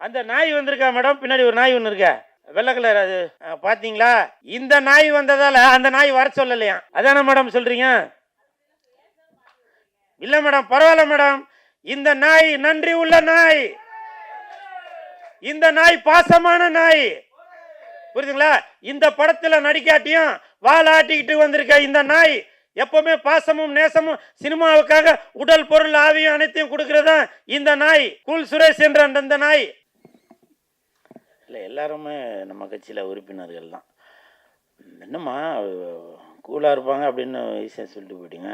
அந்த நாய் வந்திருக்கா மேடம், பின்னாடி ஒரு நாய் ஒன்று இருக்கா, வெள்ளை கலர், அது பாத்தீங்களா? இந்த நாய் வந்ததால அந்த நாய் வர சொல்லலையா? அதான மேடம் சொல்றீங்க? இல்ல மேடம், பரவாயில்ல மேடம். இந்த நாய் நன்றி உள்ள நாய், இந்த நாய் பாசமான நாய், புரியுதுங்களா? இந்த படத்துல நடிக்காட்டியும் வாலாட்டிக்கிட்டு வந்திருக்க இந்த நாய் எப்பவுமே பாசமும் நேசமும் சினிமாவுக்காக உடல் பொருள் ஆவியும் அனைத்தையும் கொடுக்கறதா இந்த நாய். கூல் சுரேஷ் என்ற அந்த நாய். இல்லை, எல்லாருமே நம்ம கட்சியில் உறுப்பினர்கள் தான். என்னம்மா கூலாக இருப்பாங்க அப்படின்னு ஈஸியாக சொல்லிட்டு போயிட்டீங்க.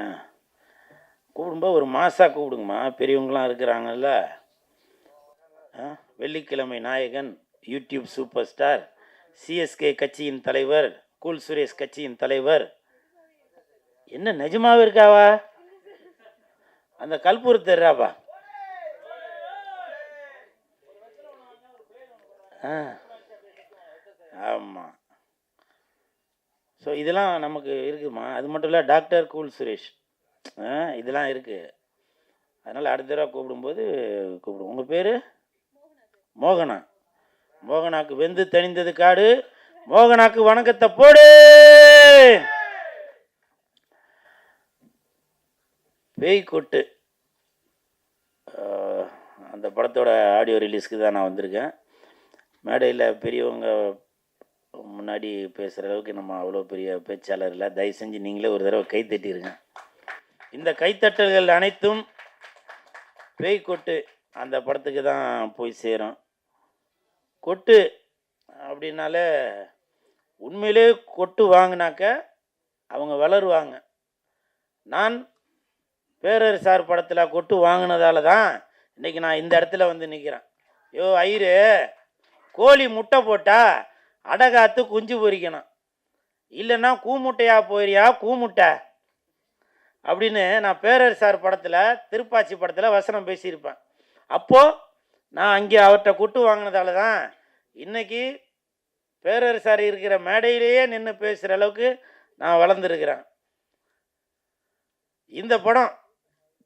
கூப்பிடும்போது ஒரு மாசாக கூப்பிடுங்கம்மா, பெரியவங்களாம் இருக்கிறாங்கல்ல. வெள்ளிக்கிழமை நாயகன், யூடியூப் சூப்பர் ஸ்டார், சிஎஸ்கே கட்சியின் தலைவர், கூல் சுரேஷ் கட்சியின் தலைவர். என்ன நிஜமாவே இருக்காவா? அந்த கல்பூர் தெரியாப்பா. ஆமாம். ஸோ இதெல்லாம் நமக்கு இருக்குமா? அது மட்டும் இல்லை, டாக்டர் கூல் சுரேஷ் இதெல்லாம் இருக்குது. அதனால் அடுத்த தடவை கூப்பிடும்போது கூப்பிடுவோம். உங்கள் பேர்? மோகனா. மோகனாக்கு வெந்து தணிந்தது காடு, மோகனாக்கு வணக்கத்தை போடு. பேய் கொட்டு அந்த படத்தோட ஆடியோ ரிலீஸ்க்கு தான் நான் வந்திருக்கேன். மேடையில் பெரியவங்க முன்னாடி பேசுகிற அளவுக்கு நம்ம அவ்வளோ பெரிய பேச்சாளர் இல்லை. தயவு செஞ்சு நீங்களே ஒரு தடவை கை தட்டிடுங்க. இந்த கைத்தட்டல்கள் அனைத்தும் பேய் கொட்டு அந்த படத்துக்கு தான் போய் சேரும். கொட்டு அப்படின்னாலே உண்மையிலே கொட்டு வாங்கினாக்க அவங்க வளருவாங்க. நான் பேரரசார் படத்தில் கொட்டு வாங்கினதால தான் இன்றைக்கி நான் இந்த இடத்துல வந்து நிற்கிறேன். யோ ஐயரு, கோழி முட்டை போட்டால் அடகாத்து குஞ்சு பொறிக்கணும், இல்லைன்னா கூமுட்டையா போயிறியா கூமுட்டை அப்படின்னு நான் பேரரசார் படத்தில், திருப்பாச்சி படத்தில் வசனம் பேசியிருப்பேன். அப்போது நான் அங்கே அவர்கிட்ட கொட்டு வாங்கினதால தான் இன்றைக்கி பேரரசார் இருக்கிற மேடையிலேயே நின்று பேசுகிற அளவுக்கு நான் வளர்ந்துருக்கிறேன். இந்த படம்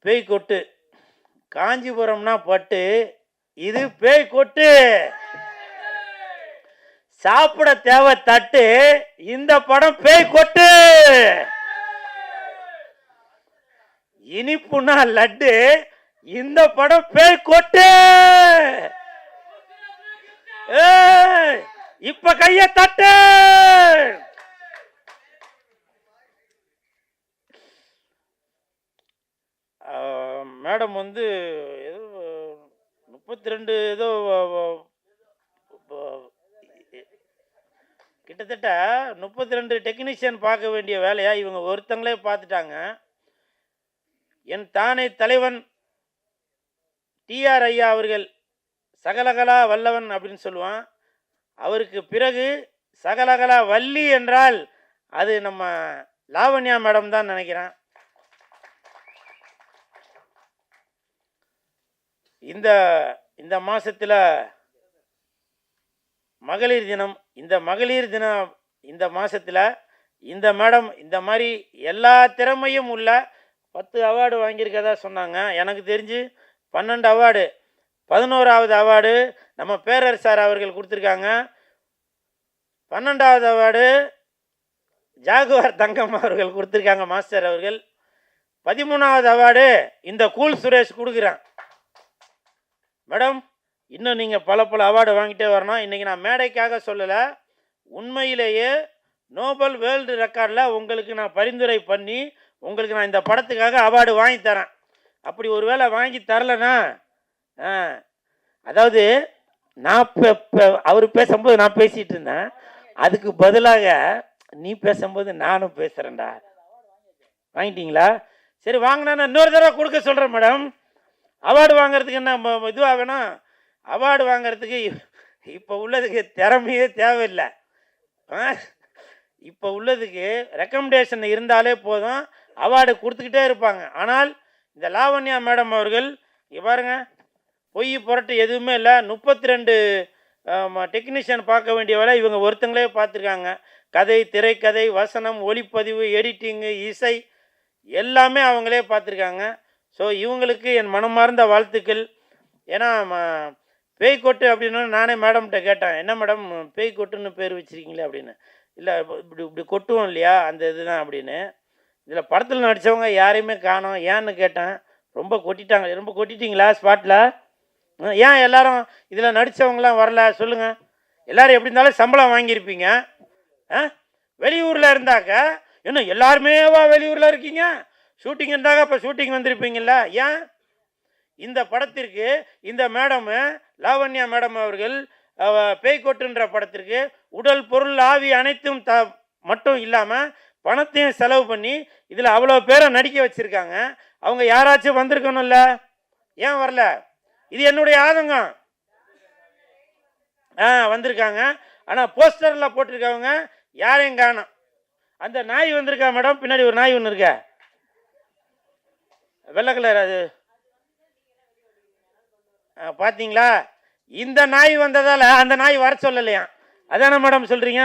பேய் கொட்டு. காஞ்சிபுரம்னா பட்டு, இது பேய் கொட்டு. சாப்பிட தேவை தட்டு, இந்த படம் பேய் கொட்டு. இனிப்புனா லட்டு, இந்த படம் பேய் கொட்டு. இப்ப கைய தட்டு. மேடம் வந்து ஏதோ 32 ஏதோ கிட்டத்தட்ட 32 டெக்னீஷியன் பார்க்க வேண்டிய வேலையா இவங்க ஒருத்தங்களே பார்த்துட்டாங்க. என் தானே தலைவன் டிஆர் ஐயா அவர்கள் சகலகலா வல்லவன் அப்படின்னு சொல்லுவான். அவருக்கு பிறகு சகலகலா வள்ளி என்றால் அது நம்ம லாவண்யா மேடம் தான் நினைக்கிறேன். இந்த மாசத்துல மகளிர் தினம். இந்த மகளிர் தினம் இந்த மாசத்துல இந்த மேடம் இந்த மாதிரி எல்லா திறமையும் உள்ள 10 அவார்டு வாங்கியிருக்கதா சொன்னாங்க. எனக்கு தெரிஞ்சு 12 அவார்டு, 11வது அவார்டு நம்ம பேரரசார் அவர்கள் கொடுத்துருக்காங்க. 12வது அவார்டு ஜாகுவார் தங்கம் அவர்கள் கொடுத்துருக்காங்க, மாஸ்டர் அவர்கள். 13வது அவார்டு இந்த கூல் சுரேஷ் கொடுக்குறேன். மேடம், இன்னும் நீங்கள் பல அவார்டு வாங்கிட்டே வரணும். இன்றைக்கி நான் மேடைக்காக சொல்லலை, உண்மையிலேயே நோபல் வேர்ல்டு ரெக்கார்டில் உங்களுக்கு நான் பரிந்துரை பண்ணி உங்களுக்கு நான் இந்த படத்துக்காக அவார்டு வாங்கி தரேன். அப்படி ஒரு வேளை வாங்கி தரலைன்னா, அதாவது நான் அவர் பேசும்போது நான் பேசிகிட்டு இருந்தேன், அதுக்கு பதிலாக நீ பேசும்போது நானும் பேசுகிறேன்டா. வாங்கிட்டீங்களா? சரி, வாங்கினா இன்னொரு தடவை கொடுக்க சொல்கிறேன் மேடம். அவார்டு வாங்கிறதுக்கு என்ன இதுவாக வேணும்? அவார்டு வாங்கிறதுக்கு இப்போ உள்ளதுக்கு திறமையே தேவையில்லை. இப்போ உள்ளதுக்கு ரெக்கமெண்டேஷன் இருந்தாலே போதும், அவார்டு கொடுத்துக்கிட்டே இருப்பாங்க. ஆனால் இந்த லாவண்யா மேடம் அவர்கள் இங்கே பாருங்கள், பொய் புரட்டு எதுவுமே இல்லை. 32 டெக்னீஷியன் பார்க்க வேண்டிய வேலை இவங்க ஒருத்தங்களே பார்த்துருக்காங்க. கதை, திரைக்கதை, வசனம், ஒளிப்பதிவு, எடிட்டிங்கு, இசை எல்லாமே அவங்களே பார்த்துருக்காங்க. ஸோ இவங்களுக்கு என் மனமார்ந்த வாழ்த்துக்கள். ஏன்னா பேய் கொட்டு அப்படின்னு நானே மேடம்கிட்ட கேட்டேன், என்ன மேடம் பேய் கொட்டுன்னு பேர் வச்சுருக்கீங்களே அப்படின்னு. இல்லை இப்படி இப்படி கொட்டுவோம் இல்லையா அந்த இதுதான் அப்படின்னு. இதில் படத்தில் நடித்தவங்க யாரையுமே காணோம், ஏன்னு கேட்டேன். ரொம்ப கொட்டிட்டாங்க. ரொம்ப கொட்டிட்டீங்களா ஸ்பாட்டில்? ஏன் எல்லாரும் இதில் நடித்தவங்களாம் வரல சொல்லுங்கள். எல்லோரும் எப்படி இருந்தாலும் சம்பளம் வாங்கியிருப்பீங்க. வெளியூரில் இருந்தாக்க இன்னும் எல்லாருமேவா வெளியூரில் இருக்கீங்க? ஷூட்டிங் இருந்தாங்க, இப்போ ஷூட்டிங் வந்திருப்பீங்கள. ஏன் இந்த படத்திற்கு இந்த மேடம் லாவண்யா மேடம் அவர்கள் பேய்கொட்டுன்ற படத்திற்கு உடல் பொருள் ஆவி அனைத்தும் மட்டும் இல்லாமல் பணத்தையும் செலவு பண்ணி இதில் அவ்வளோ பேரை நடிக்க வச்சுருக்காங்க. அவங்க யாராச்சும் வந்திருக்கணும்ல, ஏன் வரல? இது என்னுடைய ஆதங்கம். வந்திருக்காங்க, ஆனால் போஸ்டரில் போட்டிருக்கவங்க யாரையும் காணோம். அந்த நாய் வந்திருக்கா மேடம், பின்னாடி ஒரு நாய் ஒன்று இருக்கா, வெள்ளை கலர், அது பார்த்தீங்களா? இந்த நாய் வந்ததால் அந்த நாய் வர சொல்லலையா? அதானே மேடம் சொல்கிறீங்க?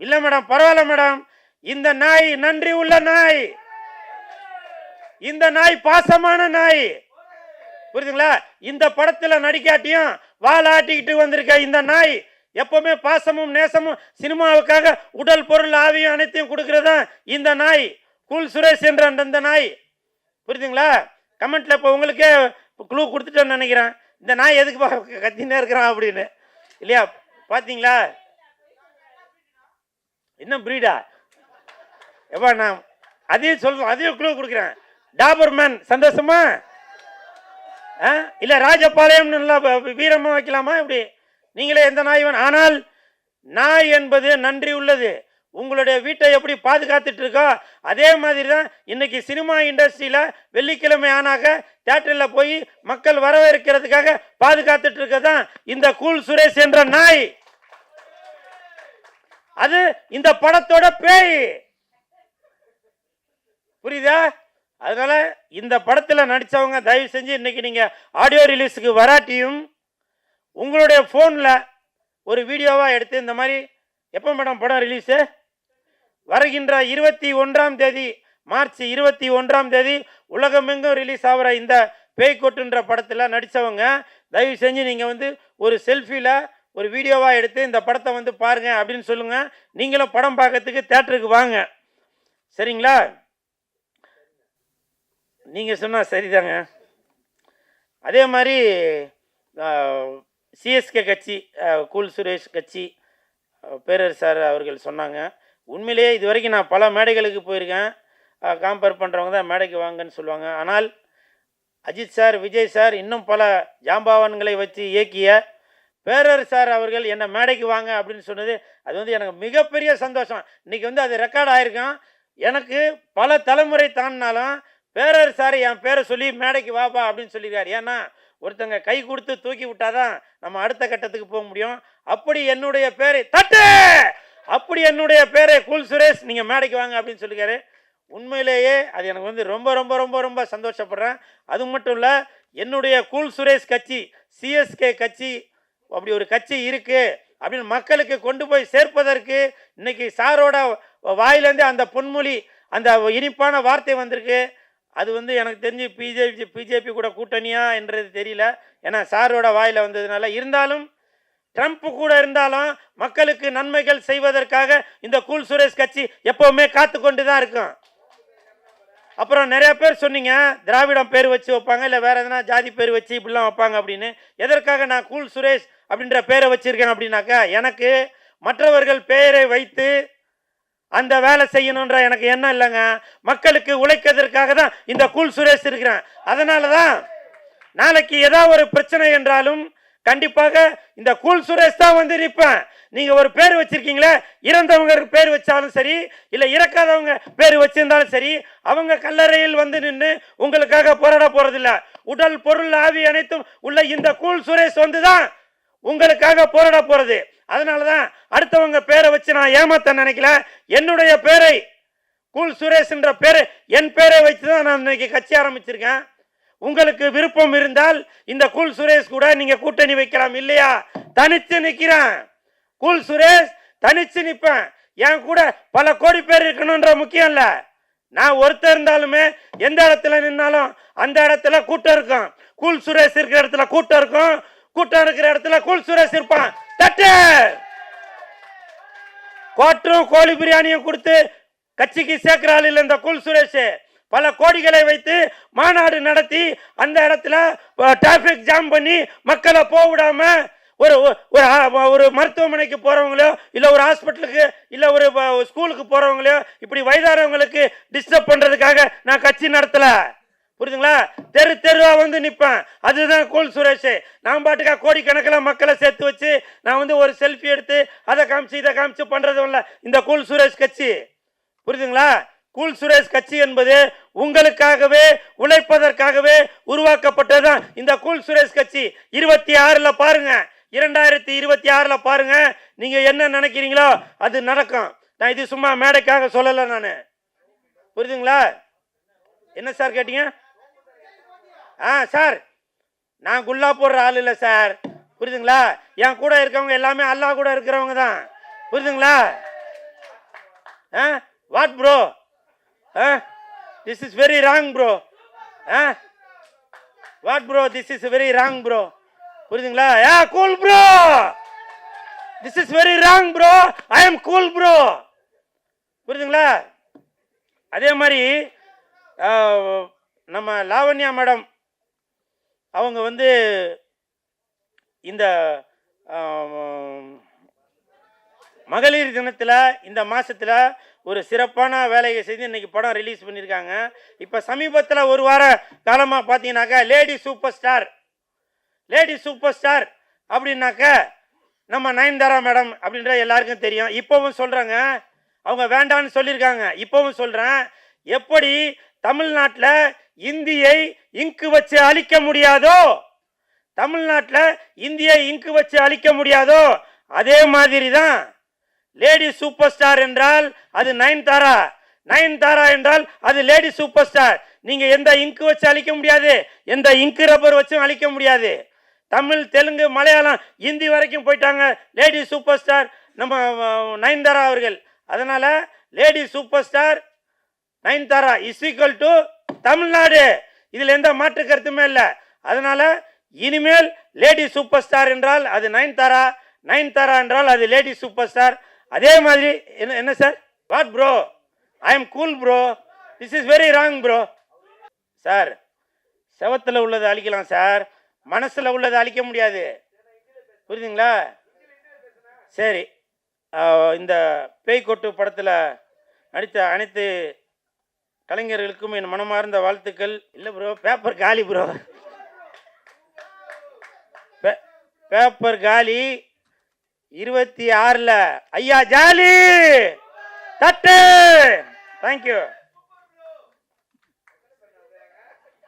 இல்லை மேடம், பரவாயில்ல மேடம். இந்த நாய் நன்றி உள்ள நாய், இந்த நாய் பாசமான நாய், புரியுதுங்களா? இந்த படத்தில் நடிக்காட்டியும் வாலாட்டிக்கிட்டு வந்திருக்க இந்த நாய் எப்பவுமே பாசமும் நேசமும் சினிமாவுக்காக உடல் பொருள் ஆவியும் அனைத்தையும் கொடுக்கறதா இந்த நாய். கூல் சுரேஷ் என்ற அந்த நாய், புரியுதுங்களா? கமெண்ட்ல இப்போ உங்களுக்கே க்ளூ கொடுத்துட்டேன்னு நினைக்கிறேன். இந்த நாய் எதுக்கு கத்தினே இருக்கிறான் அப்படின்னு, இல்லையா? பார்த்தீங்களா? இன்னும் பிரீடா எப்பா? நான் அதையும் சொல்றேன், அதையும் க்ளூ கொடுக்குறேன். டாபர்மேன் சந்தோஷமா? இல்லை ராஜபாளையம் நல்லா வீரமாக வைக்கலாமா? இப்படி நீங்களே எந்த நாய் வேணும். ஆனால் நாய் என்பது நன்றி உள்ளது. உங்களுடைய வீட்டை எப்படி பாதுகாத்துட்டு இருக்கோ அதே மாதிரி தான் இன்னைக்கு சினிமா இண்டஸ்ட்ரியில் வெள்ளிக்கிழமை ஆனாக்க தியேட்டரில் போய் மக்கள் வரவேற்கிறதுக்காக பாதுகாத்துட்டு இருக்கதான் இந்த கூல் சுரேஷ் என்ற நாய். அது இந்த படத்தோட பேய், புரியுதா? அதனால இந்த படத்தில் நடித்தவங்க தயவு செஞ்சு இன்னைக்கு நீங்கள் ஆடியோ ரிலீஸுக்கு வராட்டியும் உங்களுடைய ஃபோனில் ஒரு வீடியோவாக எடுத்து இந்த மாதிரி எப்போ மேடம் படம் ரிலீஸு? வருகின்ற 21ஆம் தேதி, மார்ச் 21ஆம் தேதி உலகமெங்கும் ரிலீஸ் ஆகிற இந்த பேய்கொட்டுன்ற படத்தில் நடித்தவங்க தயவு செஞ்சு நீங்கள் ஒரு செல்ஃபியில் ஒரு வீடியோவாக எடுத்து இந்த படத்தை பாருங்கள் அப்படின்னு சொல்லுங்கள். நீங்களும் படம் பார்க்கறதுக்கு தேட்டருக்கு வாங்க, சரிங்களா? நீங்கள் சொன்னால் சரிதாங்க. அதே மாதிரி சிஎஸ்கே கட்சி, கூல் சுரேஷ் கட்சி பேரர் சார் அவர்கள் சொன்னாங்க. உண்மையிலேயே இது வரைக்கும் நான் பல மேடைகளுக்கு போயிருக்கேன். காம்பேர் பண்ணுறவங்க தான் மேடைக்கு வாங்கன்னு சொல்லுவாங்க. ஆனால் அஜித் சார், விஜய் சார், இன்னும் பல ஜாம்பவான்களை வச்சு இயக்கிய பேரர் சார் அவர்கள் என்னை மேடைக்கு வாங்க அப்படின்னு சொன்னது அது எனக்கு மிகப்பெரிய சந்தோஷம். இன்றைக்கி அது ரெக்கார்ட் ஆகிருக்கும். எனக்கு பல தலைமுறை தாண்டினாலும் பேரர் சார் என் பேரை சொல்லி மேடைக்கு வாப்பா அப்படின்னு சொல்லியிருக்காரு. ஏன்னா ஒருத்தங்க கை கொடுத்து தூக்கி விட்டாதான் நம்ம அடுத்த கட்டத்துக்கு போக முடியும். அப்படி என்னுடைய பேரை தட்டு, அப்படி என்னுடைய பேரை கூல் சுரேஷ் நீங்கள் மேடைக்கு வாங்க அப்படின்னு சொல்லியிருக்காரு. உண்மையிலேயே அது எனக்கு ரொம்ப ரொம்ப ரொம்ப ரொம்ப சந்தோஷப்படுறேன். அது மட்டும் இல்லை, என்னுடைய கூல் சுரேஷ் கட்சி, சிஎஸ்கே கட்சி, அப்படி ஒரு கட்சி இருக்குது அப்படின்னு மக்களுக்கு கொண்டு போய் சேர்ப்பதற்கு இன்னைக்கு சாரோட வாயிலேருந்து அந்த பொன்மொழி, அந்த இனிப்பான வார்த்தை வந்திருக்கு. அது எனக்கு தெரிஞ்சு பிஜேபி கூட கூட்டணியா என்றது தெரியல, ஏன்னா சாரோட வாயில் வந்ததுனால. இருந்தாலும் ட்ரம்ப் கூட இருந்தாலும் மக்களுக்கு நன்மைகள் செய்வதற்காக இந்த கூல் சுரேஷ் கட்சி எப்பவுமே காத்து கொண்டு தான் இருக்கும். அப்புறம் நிறைய பேர் சொன்னீங்க திராவிடம் பேர் வச்சு வைப்பாங்க, இல்லை வேற எதனா ஜாதி பேர் வச்சு இப்படிலாம் வைப்பாங்க அப்படின்னு. எதற்காக நான் கூல் சுரேஷ் அப்படின்ற பேரை வச்சிருக்கேன் அப்படின்னாக்கா, எனக்கு மற்றவர்கள் பெயரை வைத்து அந்த வேலை செய்யணுன்ற எனக்கு எண்ணம் இல்லைங்க. மக்களுக்கு உழைக்கிறதுக்காக தான் இந்த கூல் சுரேஷ் இருக்கிறேன். அதனால தான் நாளைக்கு ஏதாவது ஒரு பிரச்சனை என்றாலும் கண்டிப்பாக இந்த கூல் சுரேஷ் தான் நிற்பேன். நீங்க ஒரு பேர் வச்சிருக்கீங்களே, இறந்தவங்க பேர் வச்சாலும் சரி, இல்லை இறக்காதவங்க பேர் வச்சிருந்தாலும் சரி, அவங்க கல்லறையில் நின்று உங்களுக்காக போராட போறதில்லை. உடல் பொருள் ஆவி அனைத்தும் உள்ள இந்த கூல் சுரேஷ் தான் உங்களுக்காக போராட போறது. அதனாலதான் அடுத்தவங்க பேரை வச்சு நான் ஏமாத்த நினைக்கல. என்னுடைய பேரை கூல் சுரேஷ் என்ற பேரை, என் பேரை வச்சுதான் நான் இன்னைக்கு கட்சி ஆரம்பிச்சிருக்கேன். உங்களுக்கு விருப்பம் இருந்தால் இந்த கூல் சுரேஷ் கூட நீங்க கூட்டணி வைக்கலாம். இல்லையா, தனிச்சு நிக்கிறேன். கூல் சுரேஷ் தனிச்சு நிப்பேன். என் கூட பல கோடி பேர் இருக்கணும்ன்ற முக்கியம் இல்ல. நான் ஒருத்தர் இருந்தாலுமே எந்த இடத்துல நின்னாலும் அந்த இடத்துல கூட்டம் இருக்கும். கூல் சுரேஷ் இருக்கிற இடத்துல கூட்டம் இருக்கும், கூட்டம் இருக்கிற இடத்துல கூல் சுரேஷ் இருப்பான். தட்டு. கோட்டும் கோழி பிரியாணியும் கொடுத்து கட்சிக்கு சேர்க்கிறாள் இல்லை இந்த கூல் சுரேஷ். பல கோடிகளை வைத்து மாநாடு நடத்தி அந்த இடத்துல டிராபிக் ஜாம் பண்ணி மக்களை போக விடாம ஒரு ஒரு மருத்துவமனைக்கு போறவங்களோ இல்ல ஒரு ஹாஸ்பிட்டலுக்கு இல்ல ஒரு ஸ்கூலுக்கு போறவங்களோ இப்படி வயதானவங்களுக்கு டிஸ்டர்ப் பண்றதுக்காக நான் கட்சி நடத்தல. புரியுதுங்களா? தெரு தெருவா வந்து நிற்பேன். அதுதான் கூல் சுரேஷ். நான் பாட்டுக்கா கோடிக்கணக்கில் மக்களை சேர்த்து வச்சு நான் வந்து ஒரு செல்ஃபி எடுத்து அதை காமிச்சு இதை காமிச்சு பண்றதும் இல்லை இந்த கூல் சுரேஷ் கட்சி. புரியுதுங்களா? கூல் சுரேஷ் கட்சி என்பது உங்களுக்காகவே உழைப்பதற்காகவே உருவாக்கப்பட்டதுதான் இந்த கூல் சுரேஷ் கட்சி. 26ல பாருங்க, 2026ல பாருங்க, நீங்க என்ன நினைக்கிறீங்களோ அது நடக்கும். நான் இது சும்மா மேடைக்காக சொல்லல நான். புரியுதுங்களா? என்ன சார் கேட்டீங்க? சார் நான் குல்லா போடுற ஆள் இல்லை சார். புரியுதுங்களா? என் கூட இருக்கவங்க எல்லாமே அல்லாஹ் கூட இருக்கிறவங்க தான். புரியுதுங்களா? What bro? This is very wrong bro. What bro? This is very wrong bro. புரியுதுங்களா? Cool bro. This is very wrong bro. I am cool bro. புரியுதுங்களா? அதே மாதிரி நம்ம லாவண்யா மேடம் அவங்க வந்து இந்த மகளிர் தினத்தில் இந்த மாதத்தில் ஒரு சிறப்பான வேலையை செய்து இன்னைக்கு படம் ரிலீஸ் பண்ணியிருக்காங்க. இப்போ சமீபத்தில் ஒரு வார காலமாக பார்த்தீங்கன்னாக்கா லேடி சூப்பர் ஸ்டார் அப்படின்னாக்க நம்ம நயன்தாரா மேடம் அப்படின்ற எல்லாருக்கும் தெரியும். இப்போவும் சொல்கிறாங்க, அவங்க வேண்டான்னு சொல்லியிருக்காங்க. இப்போவும் சொல்கிறேன், எப்படி தமிழ்நாட்டில் இந்தியை இங்கு வச்சு அழிக்க முடியாதோ, தமிழ்நாட்டில் இந்தியை இங்கு வச்சு அழிக்க முடியாதோ அதே மாதிரி தான் லேடி சூப்பர் ஸ்டார் என்றால் அது நயன்தாரா, நயன்தாரா என்றால் அது லேடி சூப்பர் ஸ்டார். நீங்க எந்த இங்கு வச்சு அழிக்க முடியாது, எந்த இங்கு ரப்பர் வச்சும் அழிக்க முடியாது. தமிழ், தெலுங்கு, மலையாளம், ஹிந்தி வரைக்கும் போயிட்டாங்க லேடி சூப்பர் ஸ்டார் நம்ம நயன்தாரா அவர்கள். அதனால lady super star Nayanthara is equal to Tamil Nadu. இதில் எந்த மாற்று கருத்துமே இல்லை. அதனால இனிமேல் லேடி சூப்பர் ஸ்டார் என்றால் அது நயன்தாரா, நயன்தாரா என்றால் அது லேடி சூப்பர் ஸ்டார். அதே மாதிரி என்ன sir? What bro? I am cool bro. This is very wrong bro. Sir, செவத்தில் உள்ளதை அழிக்கலாம் சார், மனசில் உள்ளதை அழிக்க முடியாது. புரியுதுங்களா? சரி, இந்த பேய்கொட்டு படத்தில் நடித்த அனைத்து கலைஞர்களுக்கும் என் மனமார்ந்த வாழ்த்துக்கள். இல்லை ப்ரோ, பேப்பர் காலி ப்ரோ, பேப்பர் காலி. 26ல் ஐயா ஜாலி. தட்டு. தேங்க்யூ.